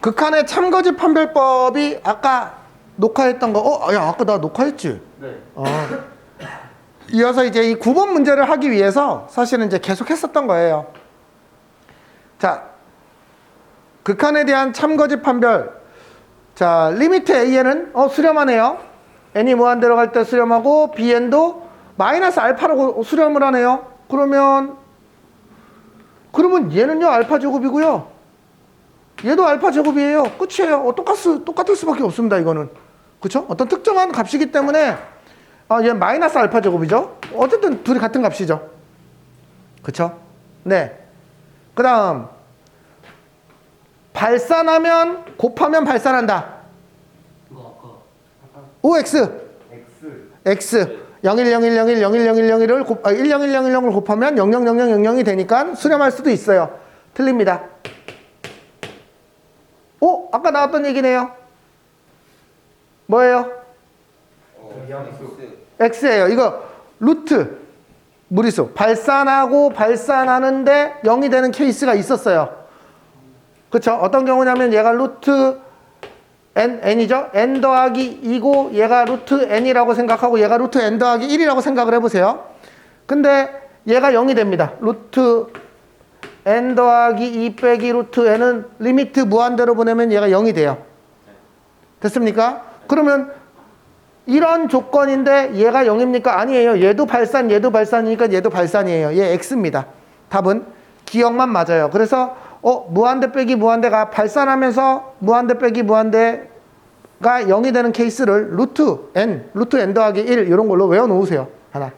극한의 참거짓 판별법이 아까 녹화했던 거, 야, 아까 나 녹화했지? 네. 이어서 이제 이 9번 문제를 하기 위해서 사실은 이제 계속 했었던 거예요. 자, 극한에 대한 참거짓 판별. 자, 리미트 an은 수렴하네요. n이 무한대로 갈 때 수렴하고 bn도 마이너스 알파로 수렴을 하네요. 그러면 얘는요 알파 제곱이고요. 얘도 알파 제곱이에요. 끝이에요. 똑같을 수밖에 없습니다. 이거는. 그쵸? 어떤 특정한 값이기 때문에 얘 마이너스 알파 제곱이죠. 어쨌든 둘이 같은 값이죠. 그쵸? 네. 그 다음 발산하면 곱하면 발산한다. OX X 0101010101을 10101을 곱하면 000000이 되니까 수렴할 수도 있어요. 틀립니다. 아까 나왔던 얘기네요. 뭐예요? X예요. 이거 루트 무리수 발산하고 발산하는데 0이 되는 케이스가 있었어요. 그쵸? 어떤 경우냐면 얘가 루트 n이죠? n 더하기 2고 얘가 루트 n이라고 생각하고 얘가 루트 n 더하기 1이라고 생각을 해보세요. 근데 얘가 0이 됩니다. 루트 n 더하기 2 빼기 루트 n은 리미트 무한대로 보내면 얘가 0이 돼요. 됐습니까? 그러면 이런 조건인데 얘가 0입니까? 아니에요. 얘도 발산이니까 얘도 발산이에요. 얘 x입니다. 답은 기억만 맞아요. 그래서 무한대 빼기 무한대가 발산하면서 무한대 빼기 무한대가 0이 되는 케이스를 루트 n 더하기 1 이런 걸로 외워놓으세요. 하나.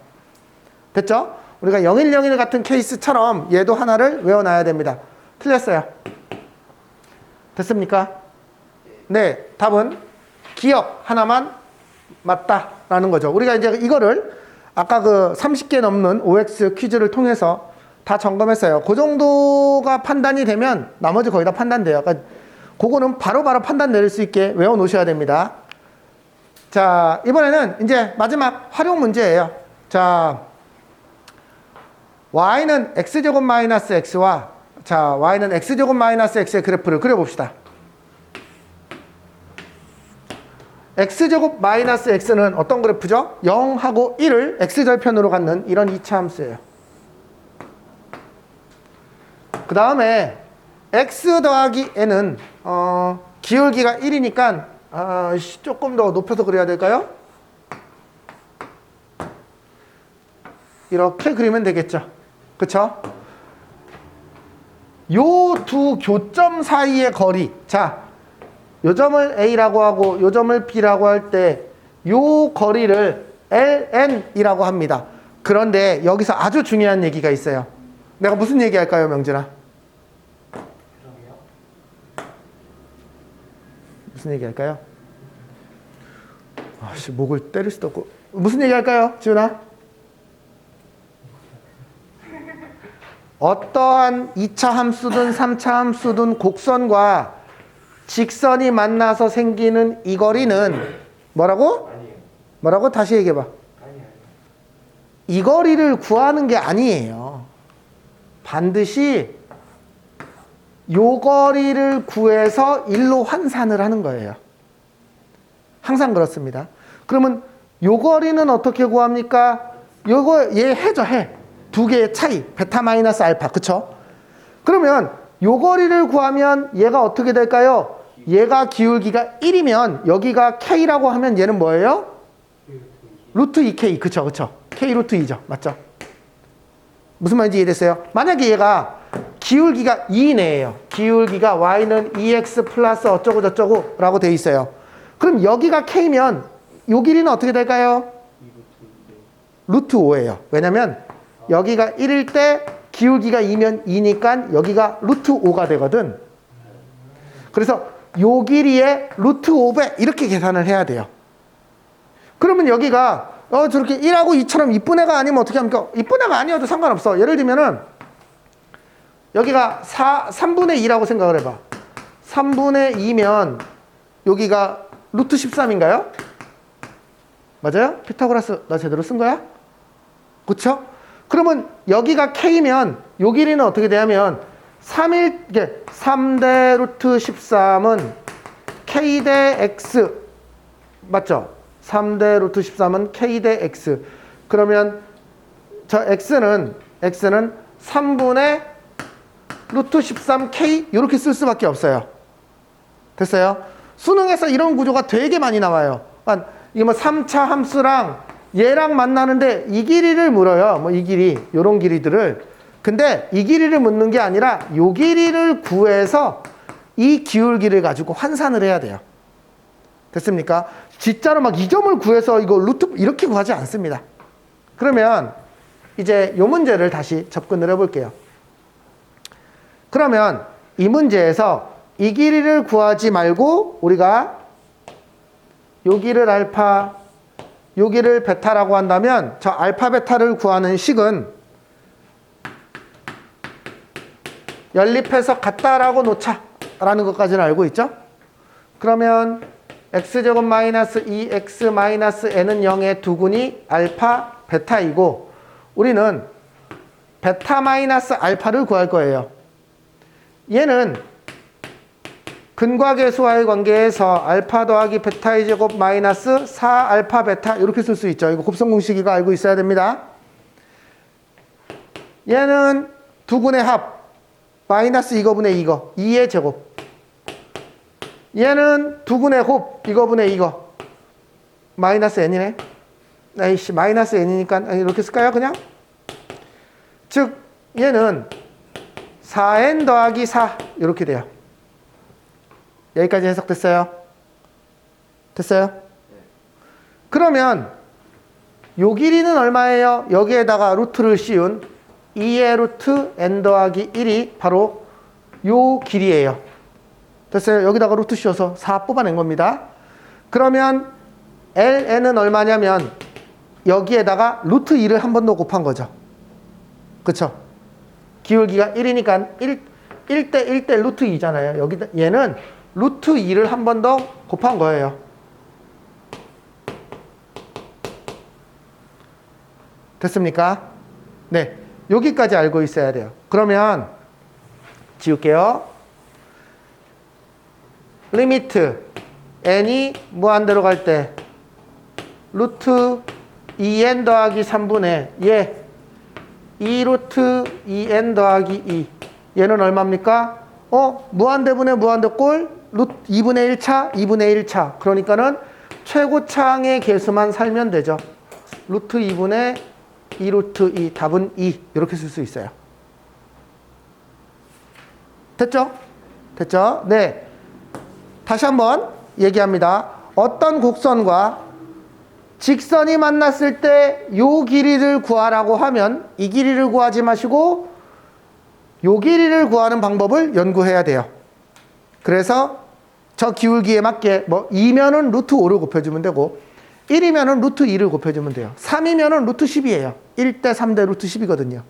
됐죠? 우리가 0101 같은 케이스처럼 얘도 하나를 외워놔야 됩니다. 틀렸어요. 됐습니까? 네. 답은 기억 하나만 맞다라는 거죠. 우리가 이제 이거를 아까 그 30개 넘는 OX 퀴즈를 통해서 다 점검했어요. 그 정도가 판단이 되면 나머지 거의 다 판단돼요. 그러니까 그거는 바로바로 판단 내릴 수 있게 외워 놓으셔야 됩니다. 자, 이번에는 이제 마지막 활용 문제예요. 자, y는 x제곱 마이너스 x와 y는 x제곱 마이너스 x의 그래프를 그려봅시다. x제곱 마이너스 x는 어떤 그래프죠? 0하고 1을 x절편으로 갖는 이런 2차 함수예요. 그 다음에 x 더하기 n은 기울기가 1이니까 조금 더 높여서 그려야 될까요? 이렇게 그리면 되겠죠. 그쵸? 요 두 교점 사이의 거리. 자, 요 점을 A라고 하고 요 점을 B라고 할 때 요 거리를 LN이라고 합니다. 그런데 여기서 아주 중요한 얘기가 있어요. 내가 무슨 얘기 할까요, 명진아? 무슨 얘기 할까요? 목을 때릴 수도 없고. 무슨 얘기 할까요, 지훈아? 어떠한 2차 함수든 3차 함수든 곡선과 직선이 만나서 생기는 이 거리는 뭐라고? 뭐라고? 다시 얘기해봐. 이 거리를 구하는 게 아니에요. 반드시 요 거리를 구해서 일로 환산을 하는 거예요. 항상 그렇습니다. 그러면 요 거리는 어떻게 구합니까? 요거 얘 해죠, 해. 두 개의 차이, 베타 마이너스 알파, 그쵸? 그러면 요 거리를 구하면 얘가 어떻게 될까요? 얘가 기울기가 1이면 여기가 K라고 하면 얘는 뭐예요? 루트 2K, 그쵸, 그쵸? K 루트 2죠, 맞죠? 무슨 말인지 이해됐어요? 만약에 얘가 기울기가 2네요. 기울기가 Y는 2X 플러스 어쩌고 저쩌고 라고 돼 있어요. 그럼 여기가 K면 요 길이는 어떻게 될까요? 루트 5예요. 왜냐면 여기가 1일 때 기울기가 2면 2니까 여기가 루트 5가 되거든. 그래서 요 길이에 루트 5배 이렇게 계산을 해야 돼요. 그러면 여기가 저렇게 1하고 2처럼 이쁜 애가 아니면 어떻게 합니까? 이쁜 애가 아니어도 상관없어. 예를 들면은 여기가 3분의 2라고 생각을 해봐. 3분의 2면 여기가 루트 13인가요? 맞아요? 피타고라스 나 제대로 쓴 거야? 그쵸? 그러면 여기가 K면 요 길이는 어떻게 되냐면 이게 3대 루트 13은 k 대 x 맞죠? 3대 루트 13은 k 대 x. 그러면 저 x는 3분의 루트 13k 이렇게 쓸 수밖에 없어요. 됐어요? 수능에서 이런 구조가 되게 많이 나와요. 이게 뭐 3차 함수랑 얘랑 만나는데 이 길이를 물어요. 뭐 이 길이, 요런 길이들을. 근데 이 길이를 묻는 게 아니라 요 길이를 구해서 이 기울기를 가지고 환산을 해야 돼요. 됐습니까? 진짜로 막 이 점을 구해서 이거 루트 이렇게 구하지 않습니다. 그러면 이제 요 문제를 다시 접근을 해볼게요. 그러면 이 문제에서 이 길이를 구하지 말고 우리가 여기를 알파, 여기를 베타라고 한다면 저 알파, 베타를 구하는 식은 연립해서 같다라고 놓자라는 것까지는 알고 있죠? 그러면 x제곱 마이너스 2x 마이너스 n은 0의 두근이 알파, 베타이고 우리는 베타 마이너스 알파를 구할 거예요. 얘는 근과 계수와의 관계에서 알파 더하기 베타의 제곱 마이너스 4알파 베타 이렇게 쓸 수 있죠. 이거 곱셈 공식이가 알고 있어야 됩니다. 얘는 두근의 합 마이너스 이거분의 이거 2의 제곱. 얘는 두근의 곱 이거분의 이거 마이너스 n이네. 에이씨 마이너스 n이니까 이렇게 쓸까요 그냥? 즉 얘는 4n 더하기 4 이렇게 돼요. 여기까지 해석됐어요? 됐어요? 그러면 요 길이는 얼마예요? 여기에다가 루트를 씌운 2의 루트 n 더하기 1이 바로 요 길이에요. 됐어요? 여기다가 루트 씌워서 4 뽑아낸 겁니다. 그러면 ln은 얼마냐면 여기에다가 루트 2를 한 번 더 곱한 거죠. 그쵸? 기울기가 1이니까 1대 1대 루트 2잖아요. 여기다 얘는 루트 2를 한 번 더 곱한 거예요. 됐습니까? 네. 여기까지 알고 있어야 돼요. 그러면 지울게요. 리미트 n이 무한대로 갈 때 루트 2n 더하기 3분의 얘 2루트 2n 더하기 2 얘는 얼마입니까? 무한대분의 무한대꼴 루트 2분의 1차 2분의 1차 그러니까는 최고차항의 개수만 살면 되죠. 루트 2분의 2루트 2 답은 2 이렇게 쓸 수 있어요. 됐죠? 됐죠? 네. 다시 한번 얘기합니다. 어떤 곡선과 직선이 만났을 때 요 길이를 구하라고 하면 이 길이를 구하지 마시고 요 길이를 구하는 방법을 연구해야 돼요. 그래서 저 기울기에 맞게 뭐 2면은 루트 5를 곱해주면 되고 1이면은 루트 2를 곱해주면 돼요. 3이면은 루트 10이에요. 1대 3대 루트 10이거든요.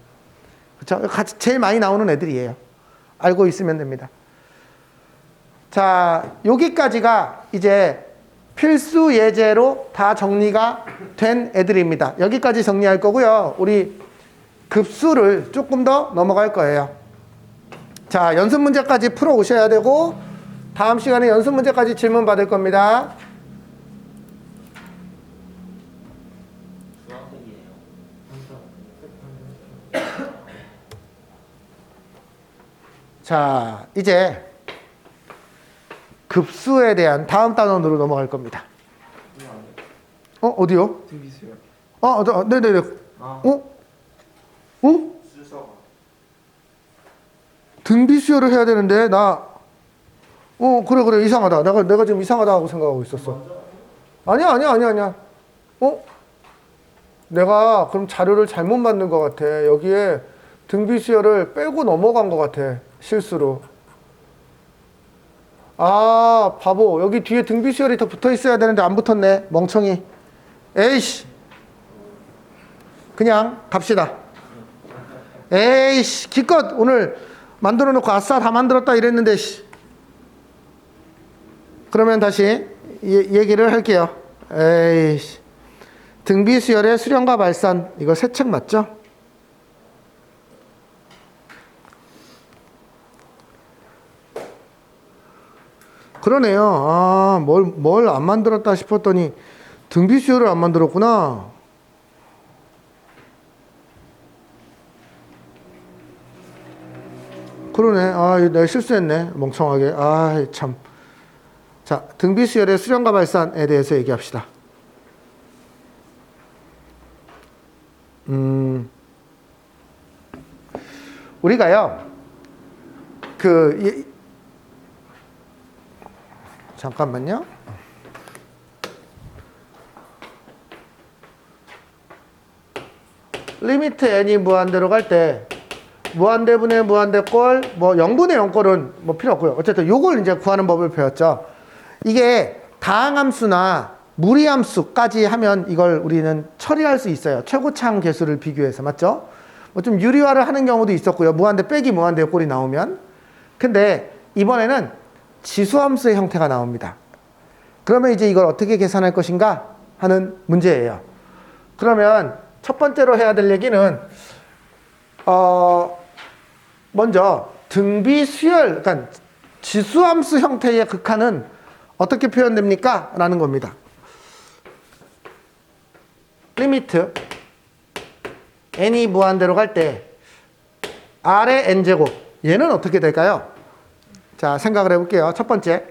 그렇죠? 제일 많이 나오는 애들이에요. 알고 있으면 됩니다. 자, 여기까지가 이제 필수 예제로 다 정리가 된 애들입니다. 여기까지 정리할 거고요. 우리 급수를 조금 더 넘어갈 거예요. 자, 연습 문제까지 풀어 오셔야 되고 다음 시간에 연습 문제까지 질문 받을 겁니다. 자, 이제 급수에 대한 다음 단원으로 넘어갈 겁니다. 어디요? 등비수요. 네네네. 순서가. 등비수열을 해야 되는데, 그래, 이상하다. 내가 지금 이상하다 하고 생각하고 있었어. 아니야. 내가 그럼 자료를 잘못 만든 것 같아. 여기에 등비수열을 빼고 넘어간 것 같아. 실수로. 바보. 여기 뒤에 등비수열이 더 붙어 있어야 되는데 안 붙었네. 멍청이. 에이씨. 그냥 갑시다. 에이씨. 기껏 오늘 만들어 놓고 아싸 다 만들었다 이랬는데, 씨. 그러면 다시 얘기를 할게요. 에이씨. 등비수열의 수렴과 발산. 이거 새 책 맞죠? 그러네요. 아, 뭘 안 만들었다 싶었더니 등비 수열을 안 만들었구나. 그러네. 아, 내가 실수했네. 멍청하게. 아, 참. 자, 등비 수열의 수렴과 발산에 대해서 얘기합시다. 우리가요, 잠깐만요. 리미트 n이 무한대로 갈 때, 무한대분의 무한대꼴, 뭐 0분의 0꼴은 뭐 필요 없고요. 어쨌든 요걸 이제 구하는 법을 배웠죠. 이게 다항함수나 무리함수까지 하면 이걸 우리는 처리할 수 있어요. 최고차항 계수를 비교해서. 맞죠? 뭐 좀 유리화를 하는 경우도 있었고요. 무한대 빼기 무한대 꼴이 나오면. 근데 이번에는 지수함수의 형태가 나옵니다. 그러면 이제 이걸 어떻게 계산할 것인가 하는 문제예요. 그러면 첫 번째로 해야 될 얘기는 먼저 등비 수열, 그러니까 지수함수 형태의 극한은 어떻게 표현됩니까? 라는 겁니다. 리미트 n이 무한대로 갈 때 r의 n제곱, 얘는 어떻게 될까요? 자, 생각을 해볼게요. 첫 번째,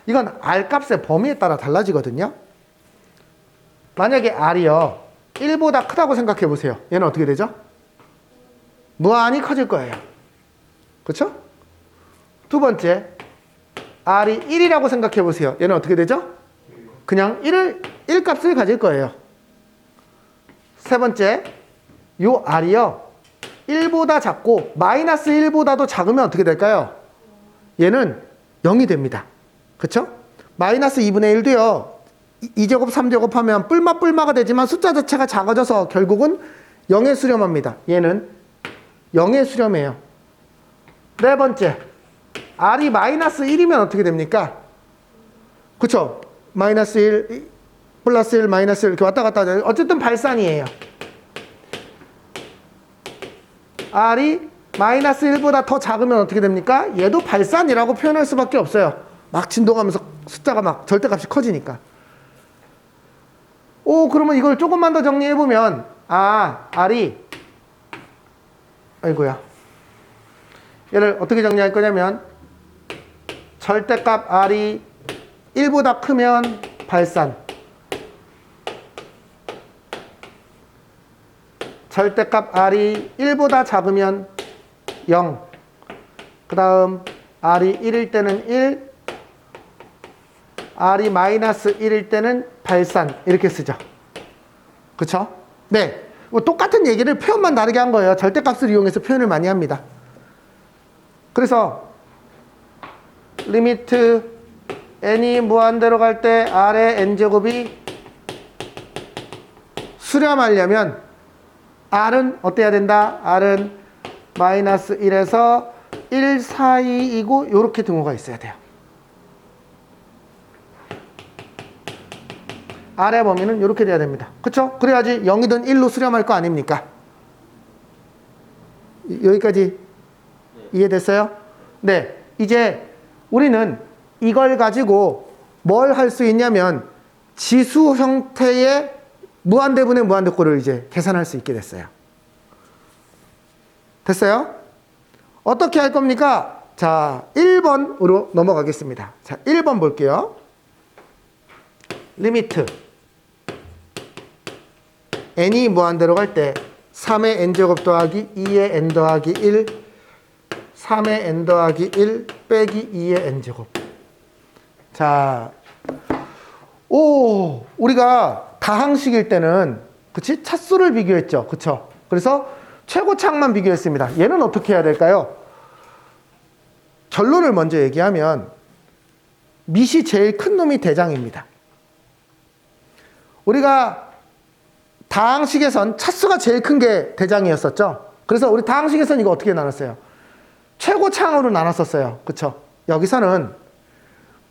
이건 r 값의 범위에 따라 달라지거든요. 만약에 r이요 1보다 크다고 생각해 보세요. 얘는 어떻게 되죠? 무한히 커질 거예요. 그렇죠? 두 번째, r이 1이라고 생각해 보세요. 얘는 어떻게 되죠? 그냥 1 값을 가질 거예요. 세 번째, 요 r이요 1보다 작고 마이너스 1보다도 작으면 어떻게 될까요? 얘는 0이 됩니다. 그렇죠? 마이너스 2분의 1도요 2제곱 3제곱 하면 뿔마가 되지만 숫자 자체가 작아져서 결국은 0에 수렴합니다. 얘는 0에 수렴해요. 네 번째, r이 마이너스 1이면 어떻게 됩니까? 그쵸? 마이너스 1, 플러스 1, 마이너스 1 이렇게 왔다 갔다 하죠. 어쨌든 발산이에요. r이 마이너스 1보다 더 작으면 어떻게 됩니까? 얘도 발산이라고 표현할 수밖에 없어요. 막 진동하면서 숫자가 막 절대값이 커지니까. 오, 그러면 이걸 조금만 더 정리해보면, r이, 아이고야. 얘를 어떻게 정리할 거냐면, 절대값 r이 1보다 크면 발산. 절대값 r이 1보다 작으면 0. 그 다음 r이 1일 때는 1, r이 마이너스 1일 때는 발산. 이렇게 쓰죠. 그쵸? 네. 똑같은 얘기를 표현만 다르게 한 거예요. 절대값을 이용해서 표현을 많이 합니다. 그래서 리미트 n이 무한대로 갈 때 r의 n제곱이 수렴하려면 r은 어때야 된다? r은 마이너스 1에서 1 사이이고 이렇게 등호가 있어야 돼요. r의 범위는 이렇게 돼야 됩니다. 그쵸? 그래야지 0이든 1로 수렴할 거 아닙니까? 여기까지 이해됐어요? 네. 이제 우리는 이걸 가지고 뭘 할 수 있냐면 지수 형태의 무한대분의 무한대꼴을 이제 계산할 수 있게 됐어요. 됐어요? 어떻게 할 겁니까? 자, 1번으로 넘어가겠습니다. 자, 1번 볼게요. 리미트 n이 무한대로 갈 때 3의 n제곱 더하기 2의 n 더하기 1, 3의 n 더하기 1 빼기 2의 n제곱. 자, 우리가 다항식일 때는, 그치? 차수를 비교했죠. 그쵸? 그래서 최고차항만 비교했습니다. 얘는 어떻게 해야 될까요? 결론을 먼저 얘기하면 밑이 제일 큰 놈이 대장입니다. 우리가 다항식에선 차수가 제일 큰 게 대장이었었죠. 그래서 우리 다항식에선 이거 어떻게 나눴어요? 최고차항으로 나눴었어요. 그쵸? 여기서는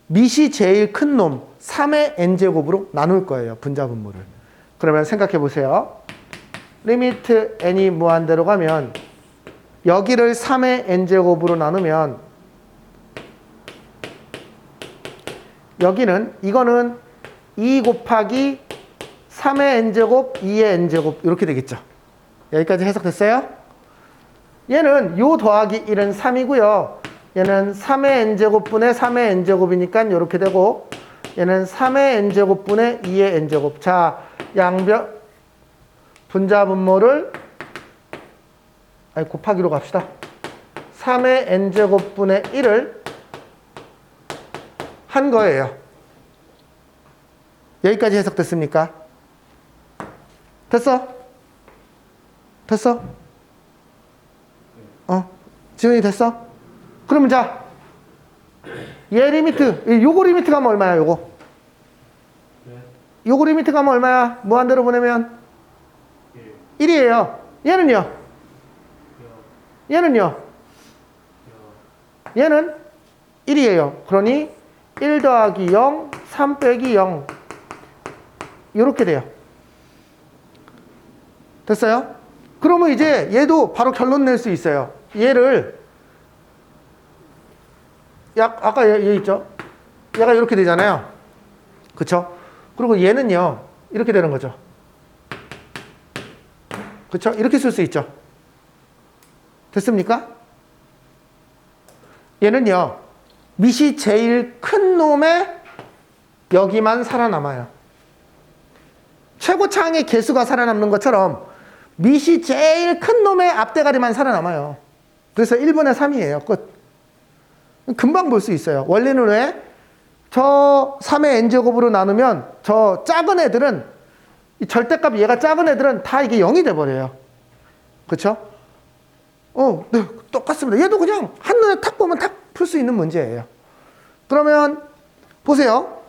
밑이 제일 큰 놈 3의 n제곱으로 나눌 거예요. 분자분모를. 그러면 생각해 보세요. 리미트 n이 무한대로 가면 여기를 3의 n제곱으로 나누면 여기는 이거는 2 곱하기 3의 n제곱 2의 n제곱 이렇게 되겠죠. 여기까지 해석됐어요? 얘는 요 더하기 1은 3이고요. 얘는 3의 n제곱분의 3의 n제곱이니까 이렇게 되고 얘는 3의 n제곱분의 2의 n제곱. 자, 양변 분자분모를 곱하기로 갑시다. 3의 n제곱분의 1을 한 거예요. 여기까지 해석됐습니까? 됐어? 됐어? 지훈이 됐어? 그러면 자, 얘 리미트, 요거 리미트 가면 얼마야, 요거? 요거 리미트 가면 얼마야? 무한대로 보내면? 1이에요. 얘는요? 얘는요? 얘는 1이에요. 그러니 1 더하기 0, 3 빼기 0 이렇게 돼요. 됐어요? 그러면 이제 얘도 바로 결론 낼 수 있어요. 얘를 아까 얘 있죠? 얘가 이렇게 되잖아요. 그쵸? 그리고 얘는요 이렇게 되는 거죠. 그쵸? 이렇게 쓸 수 있죠. 됐습니까? 얘는요 밑이 제일 큰 놈의 여기만 살아남아요. 최고차항의 개수가 살아남는 것처럼 밑이 제일 큰 놈의 앞대가리만 살아남아요. 그래서 1분의 3이에요. 끝. 금방 볼 수 있어요. 원리는 왜? 저 3의 n제곱으로 나누면 저 작은 애들은 이 절대값 얘가 작은 애들은 다 이게 0이 돼버려요. 그쵸? 네, 똑같습니다. 얘도 그냥 한눈에 탁 보면 탁 풀 수 있는 문제예요. 그러면 보세요.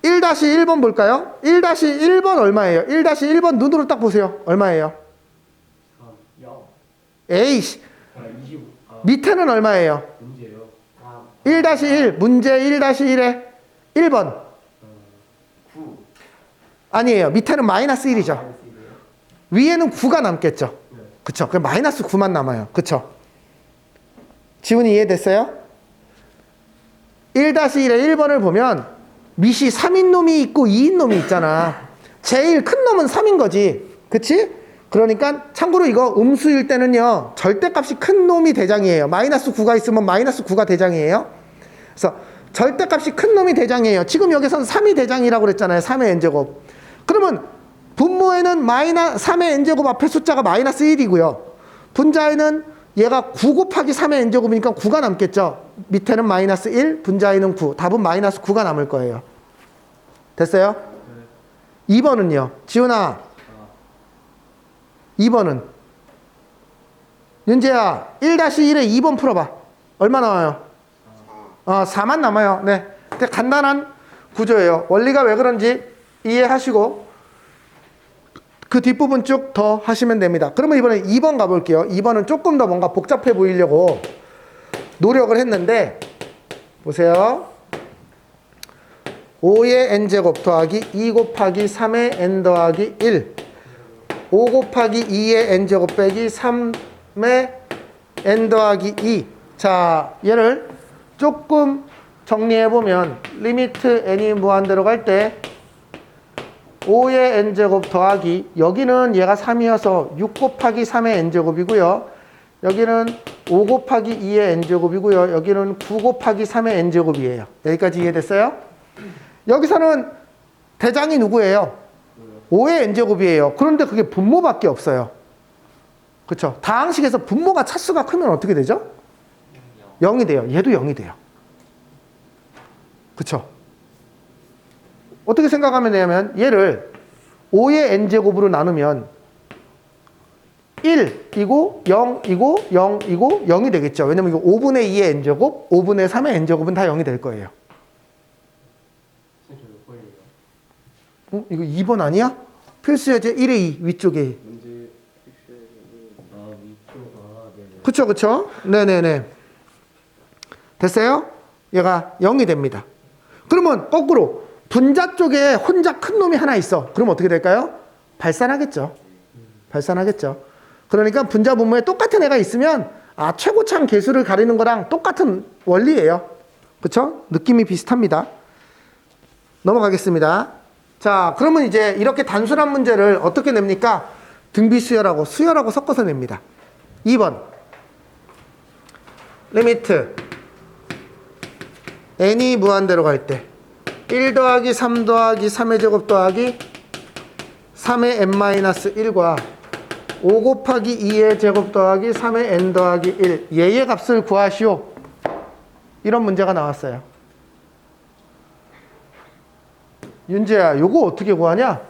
1-1번 볼까요? 1-1번 얼마예요? 1-1번 눈으로 딱 보세요. 얼마예요? 0. 에이씨. 25. 밑에는 얼마예요? 문제요. 1-1 문제 1-1에 1번 9. 아니에요. 밑에는 마이너스 1이죠. 위에는 9가 남겠죠. 그쵸? 그럼 마이너스 9만 남아요. 그쵸? 지훈이 이해됐어요? 1-1에 1번을 보면 밑이 3인 놈이 있고 2인 놈이 있잖아. 제일 큰 놈은 3인 거지. 그치? 그러니까 참고로 이거 음수일 때는요 절대값이 큰 놈이 대장이에요. 마이너스 9가 있으면 마이너스 9가 대장이에요. 그래서 절대값이 큰 놈이 대장이에요. 지금 여기서는 3이 대장이라고 그랬잖아요. 3의 n제곱. 그러면 분모에는 3의 n제곱 앞에 숫자가 마이너스 1이고요. 분자에는 얘가 9 곱하기 3의 n제곱이니까 9가 남겠죠. 밑에는 마이너스 1, 분자에는 9. 답은 마이너스 9가 남을 거예요. 됐어요? 2번은요. 지훈아. 2번은 윤재야 1-1에 2번 풀어봐. 얼마 나와요? 4만 남아요. 네, 근데 간단한 구조예요. 원리가 왜 그런지 이해하시고 그 뒷부분 쭉 더 하시면 됩니다. 그러면 이번에 2번 가볼게요. 2번은 조금 더 뭔가 복잡해 보이려고 노력을 했는데 보세요. 5의 n제곱 더하기 2 곱하기 3의 n 더하기 1 5 곱하기 2의 n제곱 빼기 3의 n 더하기 2. 자, 얘를 조금 정리해보면 리미트 n이 무한대로 갈 때 5의 n제곱 더하기 여기는 얘가 3이어서 6 곱하기 3의 n제곱이고요. 여기는 5 곱하기 2의 n제곱이고요. 여기는 9 곱하기 3의 n제곱이에요. 여기까지 이해됐어요? 여기서는 대장이 누구예요? 5의 n제곱이에요. 그런데 그게 분모밖에 없어요. 그렇죠? 다항식에서 분모가 차수가 크면 어떻게 되죠? 0이 돼요. 얘도 0이 돼요. 그렇죠? 어떻게 생각하면 되냐면 얘를 5의 n제곱으로 나누면 1이고 0이고 0이고 0이 되겠죠. 왜냐면 이거 5분의 2의 n제곱, 5분의 3의 n제곱은 다 0이 될 거예요. 이거 2번 아니야? 필수예제 1의 2 위쪽에. 그쵸 그쵸? 네네네. 됐어요? 얘가 0이 됩니다. 그러면 거꾸로 분자 쪽에 혼자 큰 놈이 하나 있어. 그럼 어떻게 될까요? 발산하겠죠. 발산하겠죠. 그러니까 분자 분모에 똑같은 애가 있으면 최고차항 개수를 가리는 거랑 똑같은 원리예요. 그쵸? 느낌이 비슷합니다. 넘어가겠습니다. 자, 그러면 이제 이렇게 단순한 문제를 어떻게 냅니까? 등비수열하고 수열하고 섞어서 냅니다. 2번 리미트 n이 무한대로 갈 때 1 더하기 3 더하기 3의 제곱 더하기 3의 n-1과 5 곱하기 2의 제곱 더하기 3의 n 더하기 1 얘의 값을 구하시오. 이런 문제가 나왔어요. 윤재야, 요거 어떻게 구하냐?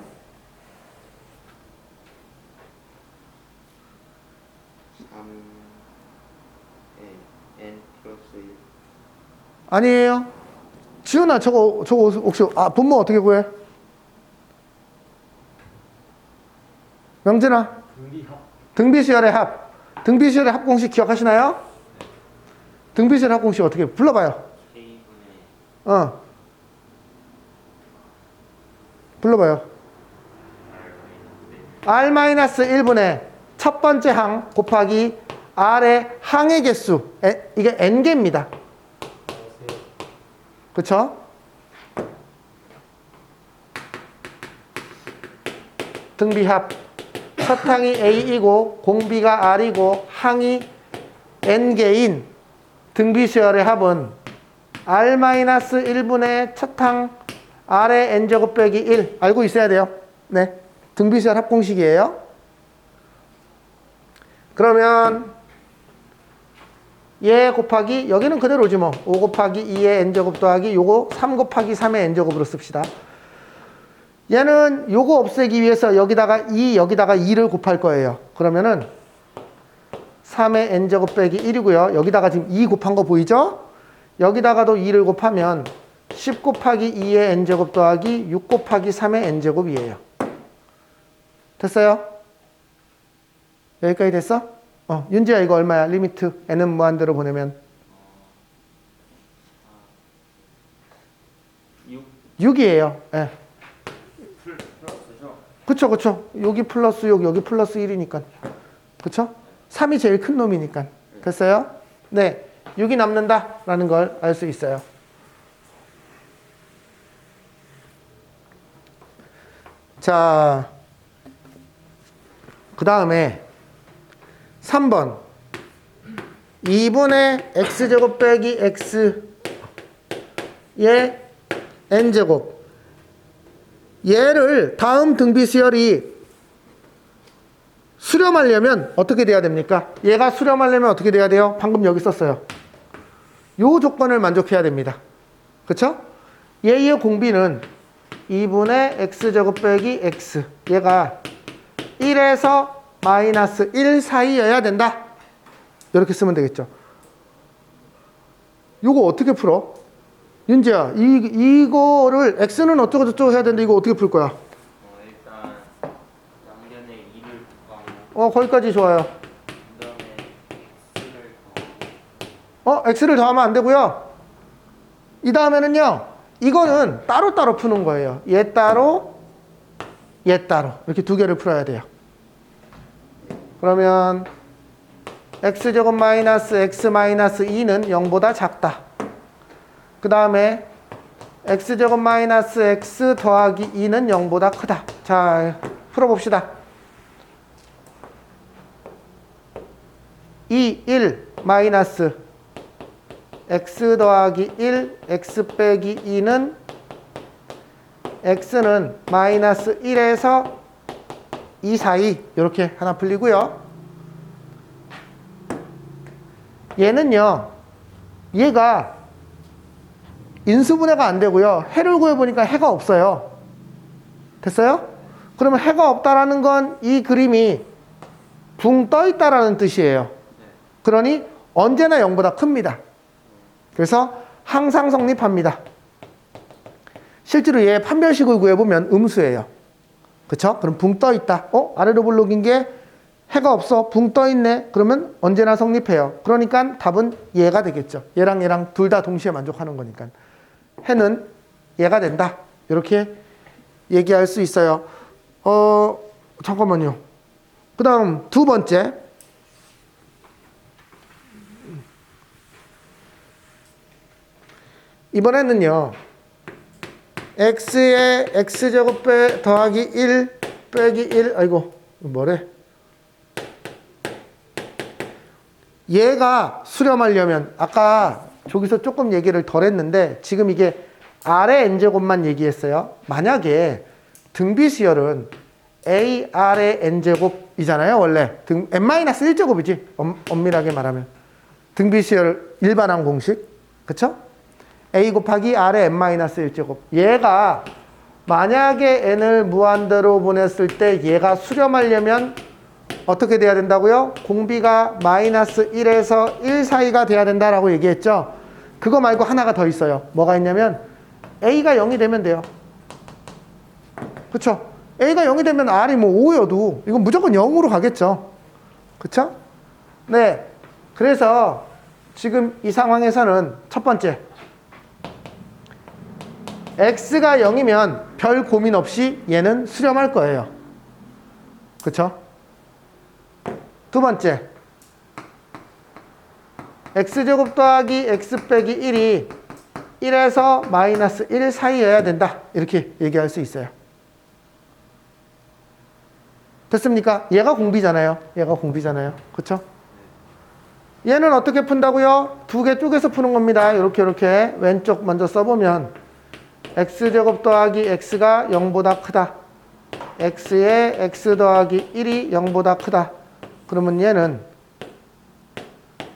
아니에요. 지훈아, 저거 혹시 분모 어떻게 구해? 명진아, 등비합. 등비수열의 합. 등비수열의 합 공식 기억하시나요? 등비수열의 합 공식 어떻게 불러봐요? 불러봐요. R-1분의 첫 번째 항 곱하기 R의 항의 개수. 이게 n개입니다. 그쵸? 등비합. 첫 항이 A이고 공비가 R이고 항이 n개인 등비수열의 합은 R-1분의 첫 항 R의 n제곱 빼기 1 알고 있어야 돼요. 네, 등비수열 합 공식이에요. 그러면 얘 곱하기 여기는 그대로지 뭐 5 곱하기 2의 n제곱 더하기 요거 3 곱하기 3의 n제곱으로 씁시다. 얘는 요거 없애기 위해서 여기다가 2를 곱할 거예요. 그러면은 3의 n제곱 빼기 1이고요. 여기다가 지금 2 곱한 거 보이죠? 여기다가도 2를 곱하면 10 곱하기 2의 n제곱 더하기 6 곱하기 3의 n제곱이에요. 됐어요? 여기까지 됐어? 윤지야 이거 얼마야? 리미트 n은 무한대로 보내면 6이에요. 예. 그쵸. 여기 플러스 6, 여기 플러스 1이니까. 그쵸? 3이 제일 큰 놈이니까. 됐어요? 네. 6이 남는다라는 걸 알 수 있어요. 자, 그 다음에 3번 2분의 x제곱 빼기 x의 n제곱 얘를 다음 등비수열이 수렴하려면 어떻게 돼야 됩니까? 얘가 수렴하려면 어떻게 돼야 돼요? 방금 여기 썼어요. 요 조건을 만족해야 됩니다. 그쵸? 얘의 공비는 2분의 x제곱 빼기 x 얘가 1에서 마이너스 1 사이여야 된다. 이렇게 쓰면 되겠죠. 요거 어떻게 풀어? 윤재야, 이거를 x는 어쩌고 저쩌고 해야 되는데 이거 어떻게 풀 거야? 일단 양변에 2를 곱하고 거기까지 좋아요. 그다음에 x를 더하고 x를 더하면 안 되고요. 이 다음에는요. 이거는 따로따로 푸는 거예요. 얘 따로, 얘 따로. 이렇게 두 개를 풀어야 돼요. 그러면 x제곱 마이너스 x 마이너스 2는 0보다 작다. 그 다음에 x제곱 마이너스 x 더하기 2는 0보다 크다. 자, 풀어봅시다. 2, 1 마이너스 x 더하기 1 x 빼기 2는 x는 마이너스 1에서 2 사이 이렇게 하나 풀리고요. 얘는요. 얘가 인수분해가 안 되고요. 해를 구해보니까 해가 없어요. 됐어요? 그러면 해가 없다라는 건 이 그림이 붕 떠 있다라는 뜻이에요. 그러니 언제나 0보다 큽니다. 그래서 항상 성립합니다. 실제로 얘 판별식을 구해보면 음수예요. 그쵸? 그럼 붕 떠 있다. 아래로 볼록인 게 해가 없어. 붕 떠 있네. 그러면 언제나 성립해요. 그러니까 답은 얘가 되겠죠. 얘랑 얘랑 둘 다 동시에 만족하는 거니까. 해는 얘가 된다. 이렇게 얘기할 수 있어요. 잠깐만요. 그 다음 두 번째. 이번에는요. x에 x제곱 더하기 1 빼기 1 아이고 뭐래? 얘가 수렴하려면 아까 저기서 조금 얘기를 덜 했는데 지금 이게 R의 n제곱만 얘기했어요. 만약에 등비수열은 AR의 n제곱이잖아요. 원래 n-1제곱이지 엄밀하게 말하면 등비수열 일반항 공식 그쵸? A 곱하기 R의 n-1제곱 얘가 만약에 n을 무한대로 보냈을 때 얘가 수렴하려면 어떻게 돼야 된다고요? 공비가 마이너스 1에서 1 사이가 돼야 된다라고 얘기했죠. 그거 말고 하나가 더 있어요. 뭐가 있냐면 A가 0이 되면 돼요. 그쵸? A가 0이 되면 R이 뭐 5여도 이건 무조건 0으로 가겠죠. 그쵸? 네. 그래서 지금 이 상황에서는 첫 번째 X가 0이면 별 고민 없이 얘는 수렴할 거예요. 그쵸? 두 번째 X제곱 더하기 X 빼기 1이 1에서 마이너스 1 사이여야 된다. 이렇게 얘기할 수 있어요. 됐습니까? 얘가 공비잖아요. 얘가 공비잖아요. 그쵸? 얘는 어떻게 푼다고요? 두 개 쪼개서 푸는 겁니다. 이렇게 왼쪽 먼저 써보면 X제곱 더하기 X가 0보다 크다. X에 X 더하기 1이 0보다 크다. 그러면 얘는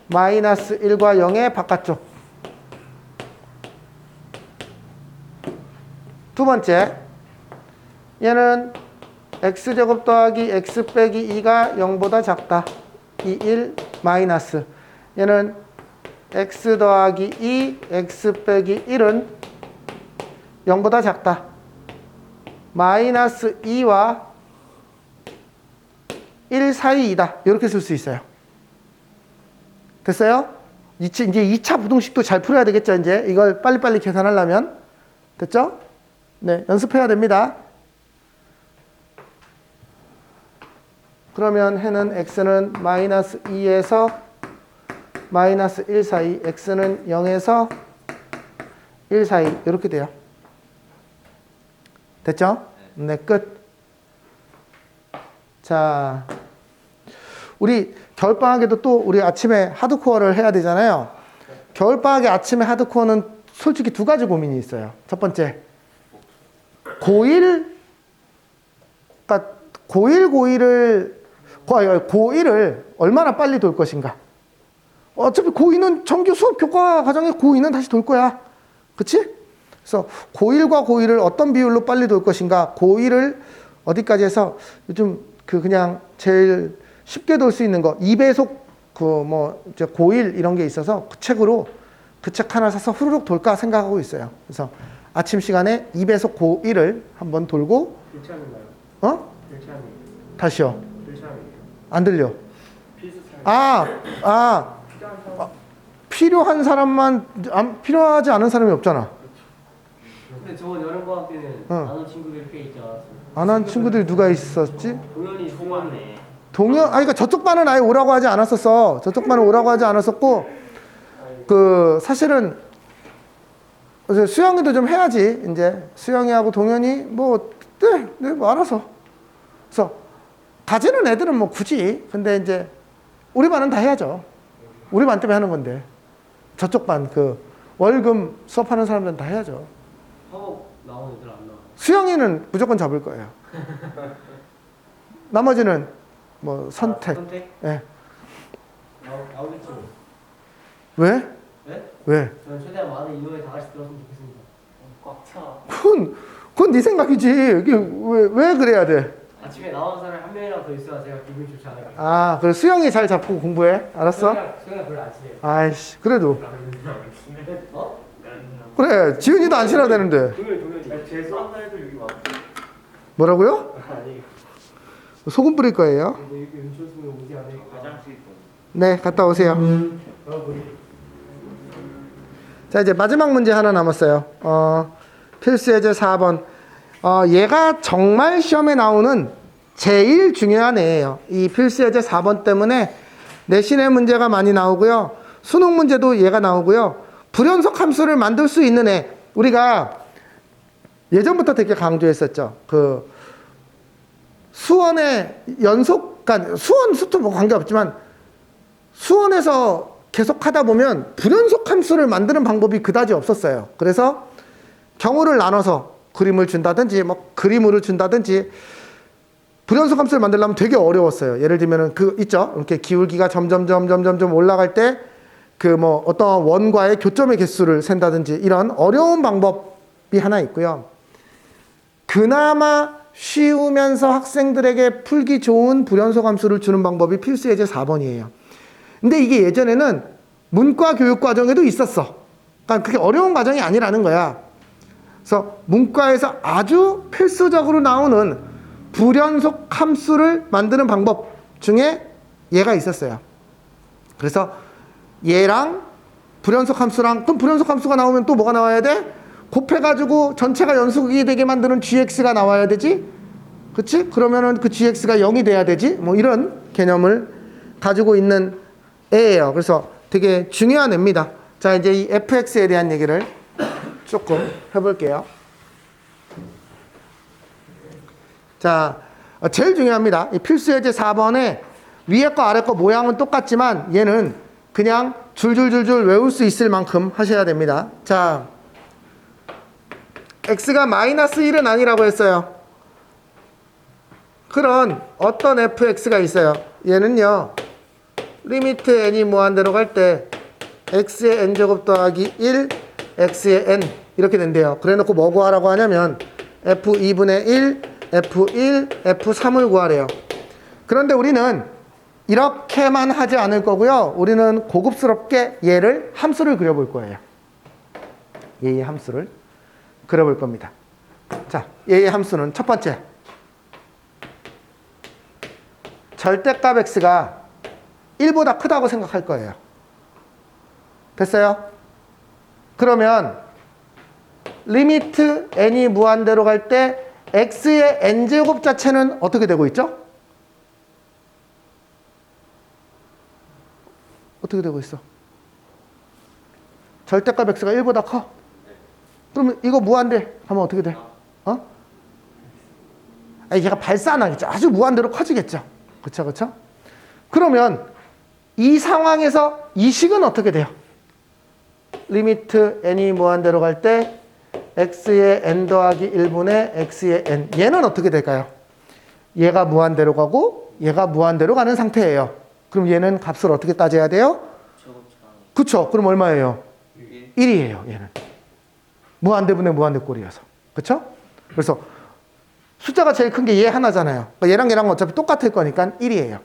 마이너스 1과 0의 바깥쪽. 두 번째, 얘는 X제곱 더하기 X 빼기 2가 0보다 작다. 2, 1, 마이너스. 얘는 X 더하기 2, X 빼기 1은 0보다 작다. 마이너스 2와 1 사이이다. 이렇게 쓸 수 있어요. 됐어요? 이제 2차 부등식도 잘 풀어야 되겠죠, 이제. 이걸 빨리빨리 계산하려면. 됐죠? 네, 연습해야 됩니다. 그러면 해는 x는 마이너스 2에서 마이너스 1 사이, x는 0에서 1 사이, 이렇게 돼요. 됐죠? 네, 끝. 자, 우리 겨울방학에도 또 우리 아침에 하드코어를 해야 되잖아요. 겨울방학에 아침에 하드코어는 솔직히 두 가지 고민이 있어요. 첫 번째, 고1을 얼마나 빨리 돌 것인가. 어차피 고2는 정규 수업 교과 과정에 고2는 다시 돌 거야. 그치? 그래서 고1과 고2를 어떤 비율로 빨리 돌 것인가. 고1을 어디까지 해서 요즘 그냥 제일 쉽게 돌 수 있는 거 2배속 이제 고1 이런 게 있어서 그 책으로 그 책 하나 사서 후루룩 돌까 생각하고 있어요. 그래서 아침 시간에 2배속 고1을 한번 돌고 괜찮은가요? 어? 괜찮아요. 다시요. 괜찮아요. 안 들려. 필요한 사람만 필요하지 않은 사람이 없잖아. 근데 저번 여름방학 때는 안 온 친구들이 꽤 있지 않았어요? 안 한 친구들이 누가 있었지? 동현이 통화네. 그러니까 저쪽 반은 아예 오라고 하지 않았었어. 저쪽 반은 오라고 하지 않았었고, 사실은, 수영이도 좀 해야지, 이제. 수영이하고 동현이, 뭐 알아서. 그래서, 가지는 애들은 뭐 굳이. 근데 이제, 우리 반은 다 해야죠. 우리 반 때문에 하는 건데. 저쪽 반, 월금 수업하는 사람들은 다 해야죠. 학업 나온 애들 안 나와. 수영이는 무조건 잡을 거예요. 나머지는, 선택. 선택? 예. 나오겠죠. 왜? 네? 왜? 저는 최대한 많은 인원이 다 같이 들었으면 좋겠습니다. 꽉 차. 그건 네 생각이지. 이게 왜 그래야 돼? 아침에 나온 사람이 한 명이라도 더 있어야 제가 기분이 좋지 않을까. 아, 그래 수영이 잘 잡고 공부해. 알았어? 수영이 별로 안 친해요. 아이씨, 그래도 어? 그래. 지훈이도 안 친해야 되는데. 동현이. 제 수학 애들 여기 많아. 뭐라고요? 아니. 소금 뿌릴 거예요. 근데 이렇게 눈치 없으면 오지 않을까. 화장실. 네, 갔다 오세요. 자, 이제 마지막 문제 하나 남았어요. 필수 예제 4번. 얘가 정말 시험에 나오는 제일 중요한 애예요. 이 필수 예제 4번 때문에 내신의 문제가 많이 나오고요. 수능 문제도 얘가 나오고요. 불연속 함수를 만들 수 있는 애. 우리가 예전부터 되게 강조했었죠. 그 수원의 연속, 그러니까 수원 수도 뭐 관계없지만 수원에서 계속 하다 보면 불연속 함수를 만드는 방법이 그다지 없었어요. 그래서 경우를 나눠서 그림을 준다든지 뭐 그림으로 준다든지 불연속 함수를 만들려면 되게 어려웠어요. 예를 들면은 그 있죠. 이렇게 기울기가 점점 올라갈 때 그 뭐 어떤 원과의 교점의 개수를 센다든지 이런 어려운 방법이 하나 있고요. 그나마 쉬우면서 학생들에게 풀기 좋은 불연속 함수를 주는 방법이 필수 예제 4번이에요. 근데 이게 예전에는 문과 교육 과정에도 있었어. 그러니까 그게 어려운 과정이 아니라는 거야. 그래서 문과에서 아주 필수적으로 나오는 불연속 함수를 만드는 방법 중에 얘가 있었어요. 그래서 얘랑 불연속 함수랑, 그럼 불연속 함수가 나오면 또 뭐가 나와야 돼? 곱해가지고 전체가 연속이 되게 만드는 gx가 나와야 되지? 그치? 그러면은 그 gx가 0이 돼야 되지? 뭐 이런 개념을 가지고 있는 애예요. 그래서 되게 중요한 애입니다. 자, 이제 이 fx에 대한 얘기를 조금 해볼게요. 자, 제일 중요합니다. 이 필수 예제 4번에 위에 거 아래 거 모양은 똑같지만 얘는 그냥 줄줄줄줄 외울 수 있을 만큼 하셔야 됩니다. 자, x가 마이너스 1은 아니라고 했어요. 그런 어떤 fx가 있어요. 얘는요, 리미트 n이 무한대로 갈 때 x의 n제곱 더하기 1, x의 n 이렇게 된대요. 그래 놓고 뭐 구하라고 하냐면 f2분의 1, f1, f3을 구하래요. 그런데 우리는 이렇게만 하지 않을 거고요. 우리는 고급스럽게 얘를 함수를 그려볼 거예요. 얘의 함수를 그려볼 겁니다. 자, 얘의 함수는 첫 번째, 절대값 x가 1보다 크다고 생각할 거예요. 됐어요? 그러면 리미트 n이 무한대로 갈 때 x의 n제곱 자체는 어떻게 되고 있죠? 어떻게 되고 있어? 절대값 x가 1보다 커? 그러면 이거 무한대 하면 어떻게 돼? 어? 아니, 얘가 발사 안 하겠죠. 아주 무한대로 커지겠죠. 그쵸, 그쵸? 그러면 이 상황에서 이 식은 어떻게 돼요? 리미트 n이 무한대로 갈 때 x의 n 더하기 1분의 x의 n. 얘는 어떻게 될까요? 얘가 무한대로 가고 얘가 무한대로 가는 상태예요. 그럼 얘는 값을 어떻게 따져야 돼요? 그쵸? 그럼 얼마예요? 1이에요, 얘는. 무한대분의 무한대꼴이어서. 그쵸? 그래서 숫자가 제일 큰 게 얘 하나잖아요. 그러니까 얘랑 얘랑 어차피 똑같을 거니까 1이에요.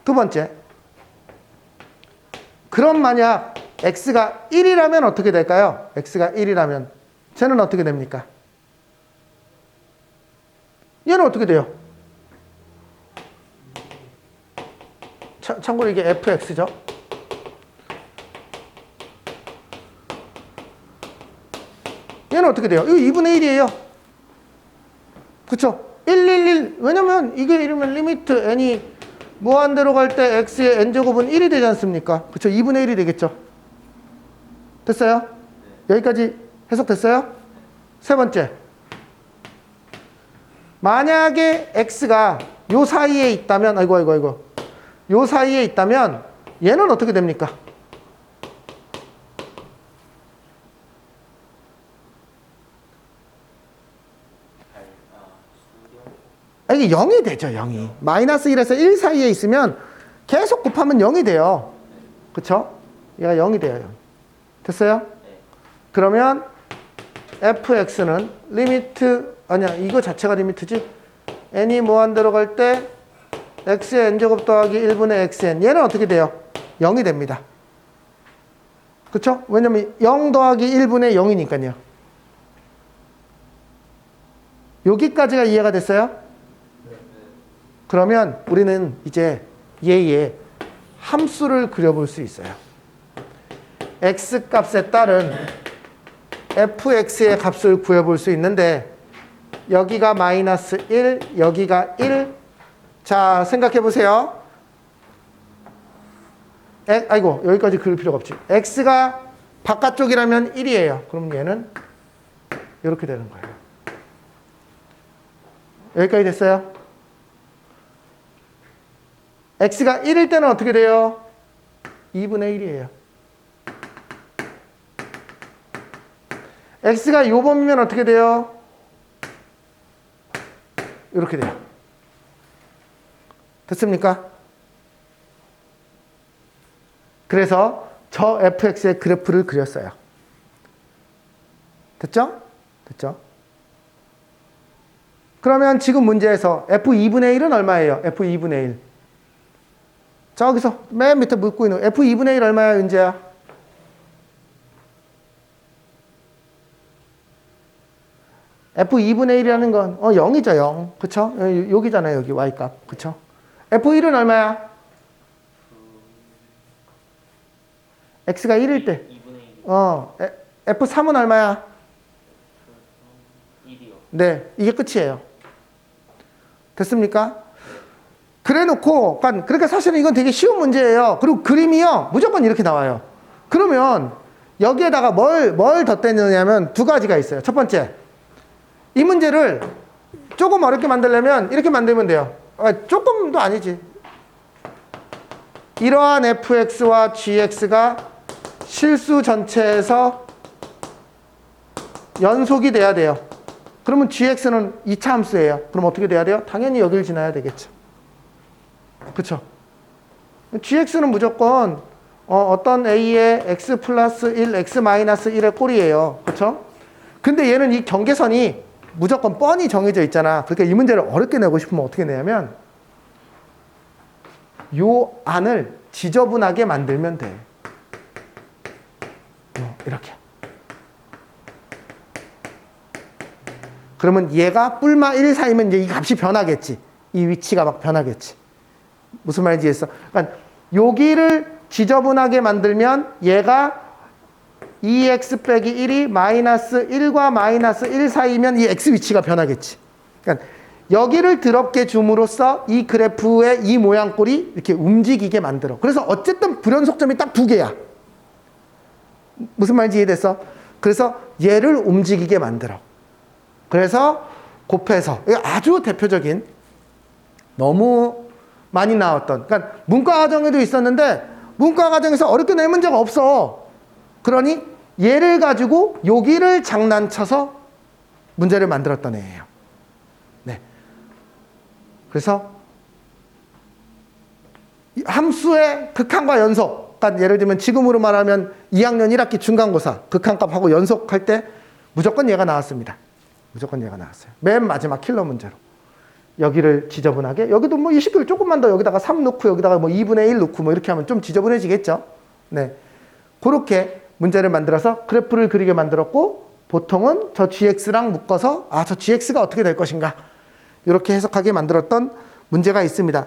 두 번째. 그럼 만약 x가 1이라면 어떻게 될까요? x가 1이라면 쟤는 어떻게 됩니까? 얘는 어떻게 돼요? 참고로 이게 fx죠. 얘는 어떻게 돼요? 이거 2분의 1이에요. 그쵸? 1. 왜냐면 이게 이러면 리미트 n이 무한대로 갈 때 x의 n제곱은 1이 되지 않습니까? 그쵸? 2분의 1이 되겠죠? 됐어요? 여기까지 해석됐어요? 세 번째. 만약에 x가 요 사이에 있다면, 아이고. 요 사이에 있다면 얘는 어떻게 됩니까? 이게 0이 되죠, 0이. 마이너스 1에서 1 사이에 있으면 계속 곱하면 0이 돼요. 그쵸? 얘가 0이 돼요. 0. 됐어요? 그러면 fx는 리미트, 아니야, 이거 자체가 리미트지? n이 무한대로 갈 때 x의 n제곱 더하기 1분의 xn. 얘는 어떻게 돼요? 0이 됩니다. 그쵸? 왜냐면 0 더하기 1분의 0이니까요. 여기까지가 이해가 됐어요? 그러면 우리는 이제 얘의 함수를 그려볼 수 있어요. x값에 따른 fx의 값을 구해볼 수 있는데 여기가 마이너스 1, 여기가 1. 자, 생각해 보세요. 아이고, 여기까지 그릴 필요가 없지. x가 바깥쪽이라면 1이에요. 그럼 얘는 이렇게 되는 거예요. 여기까지 됐어요? x가 1일 때는 어떻게 돼요? 2분의 1이에요. x가 요 범위면 어떻게 돼요? 이렇게 돼요. 됐습니까? 그래서 저 fx의 그래프를 그렸어요. 됐죠? 됐죠? 그러면 지금 문제에서 f2분의 1은 얼마예요? f2분의 1. 저기서 맨 밑에 묻고 있는 f2분의 1 얼마야, 윤재야? f2분의 1이라는 건 0이죠, 0. 그쵸? 여기잖아요, 여기 y값. 그쵸? f1은 얼마야? x가 1일 때. 2분의 1. f3은 얼마야? 1이요. 네, 이게 끝이에요. 됐습니까? 그래 놓고, 그러니까 사실은 이건 되게 쉬운 문제예요. 그리고 그림이요, 무조건 이렇게 나와요. 그러면 여기에다가 뭘 덧대느냐면 두 가지가 있어요. 첫 번째, 이 문제를 조금 어렵게 만들려면 이렇게 만들면 돼요. 조금도 아니지. 이러한 fx와 gx가 실수 전체에서 연속이 돼야 돼요. 그러면 gx는 2차 함수예요. 그럼 어떻게 돼야 돼요? 당연히 여기를 지나야 되겠죠. 그쵸? gx는 무조건 어떤 a의 x 플러스 1, x 마이너스 1의 꼴이에요. 그쵸? 근데 얘는 이 경계선이 무조건 뻔히 정해져 있잖아. 그러니까 이 문제를 어렵게 내고 싶으면 어떻게 내냐면 요 안을 지저분하게 만들면 돼. 이렇게. 그러면 얘가 뿔마 1 사이면 이제 이 값이 변하겠지. 이 위치가 막 변하겠지. 무슨 말인지 이해했어? 그러니까 여기를 지저분하게 만들면 얘가 2x 빼기 1이 마이너스 1과 마이너스 1 사이면 이 x 위치가 변하겠지. 그러니까 여기를 더럽게 줌으로써 이 그래프의 이 모양꼴이 이렇게 움직이게 만들어. 그래서 어쨌든 불연속점이 딱 두 개야. 무슨 말인지 이해됐어? 그래서 얘를 움직이게 만들어. 그래서 곱해서, 이거 아주 대표적인 너무 많이 나왔던, 그러니까 문과 과정에도 있었는데 문과 과정에서 어렵게 낼 문제가 없어. 그러니 얘를 가지고 여기를 장난쳐서 문제를 만들었던 애예요. 네. 그래서 함수의 극한과 연속, 그러니까 예를 들면 지금으로 말하면 2학년 1학기 중간고사 극한값하고 연속할 때 무조건 얘가 나왔습니다. 무조건 얘가 나왔어요. 맨 마지막 킬러 문제로. 여기를 지저분하게, 여기도 뭐 20개를 조금만 더 여기다가 3 넣고 여기다가 뭐 2분의 1 넣고 뭐 이렇게 하면 좀 지저분해지겠죠. 네. 그렇게 문제를 만들어서 그래프를 그리게 만들었고, 보통은 저 gx랑 묶어서 저 gx가 어떻게 될 것인가 이렇게 해석하게 만들었던 문제가 있습니다.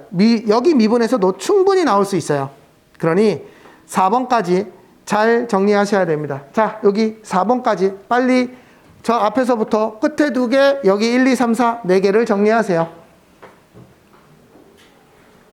여기 미분에서도 충분히 나올 수 있어요. 그러니 4번까지 잘 정리하셔야 됩니다. 자, 여기 4번까지 빨리 저 앞에서부터 끝에 2개, 여기 1, 2, 3, 4, 4개를 정리하세요.